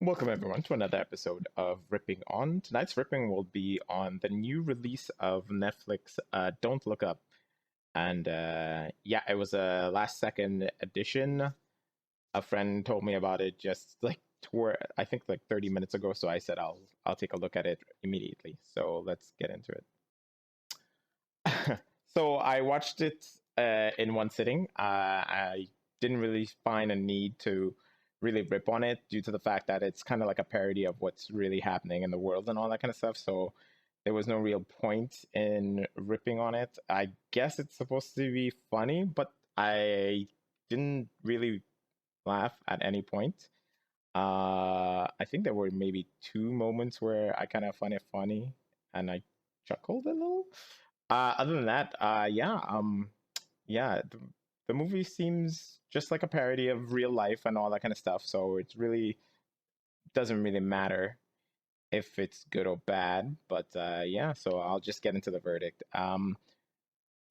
Welcome everyone to another episode of Ripping On. Tonight's ripping will be on the new release of Netflix, Don't Look Up. And yeah, it was a last second edition. A friend told me about it just like I think like 30 minutes ago, so I said I'll take a look at it immediately. So let's get into it. So I watched it in one sitting. I didn't really find a need to really rip on it due to the fact that it's kind of like a parody of what's really happening in the world and all that kind of stuff. So there was no real point in ripping on it. I guess it's supposed to be funny, but I didn't really laugh at any point. I think there were maybe two moments where I kind of found it funny and I chuckled a little. Other than that, yeah, the movie seems just like a parody of real life and all that kind of stuff. So it really doesn't really matter if it's good or bad. But yeah, so I'll just get into the verdict.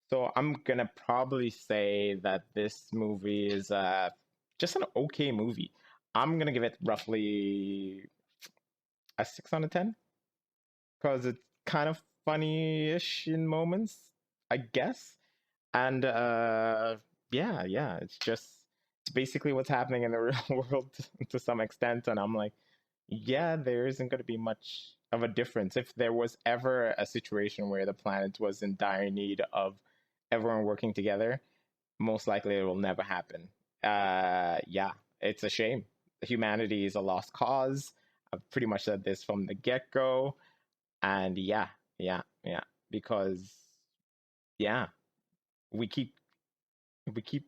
So I'm gonna probably say that this movie is just an okay movie. I'm gonna give it roughly a 6 out of 10 because it's kind of funny-ish in moments, I guess. And yeah, it's basically what's happening in the real world to some extent. And I'm like, yeah, there isn't going to be much of a difference. If there was ever a situation where the planet was in dire need of everyone working together, most likely it will never happen. Yeah, it's a shame. Humanity is a lost cause. I've pretty much said this from the get-go. And yeah, because yeah, we keep we keep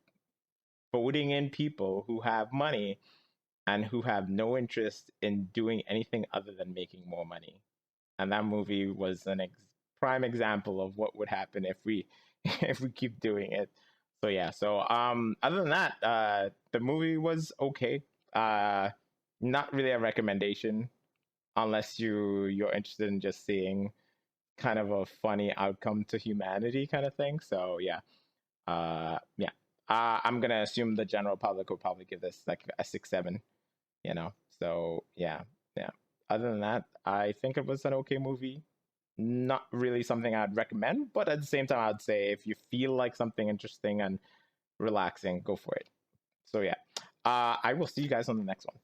voting in people who have money and who have no interest in doing anything other than making more money. And that movie was an prime example of what would happen if we if we keep doing it. So yeah, so other than that, the movie was okay. Not really a recommendation unless you're interested in just seeing kind of a funny outcome to humanity kind of thing. So yeah. Yeah. I'm gonna assume the general public will probably give this like a 6, 7. So yeah. Other than that, I think it was an okay movie. Not really something I'd recommend, but at the same time, I'd say if you feel like something interesting and relaxing, go for it. So yeah. I will see you guys on the next one.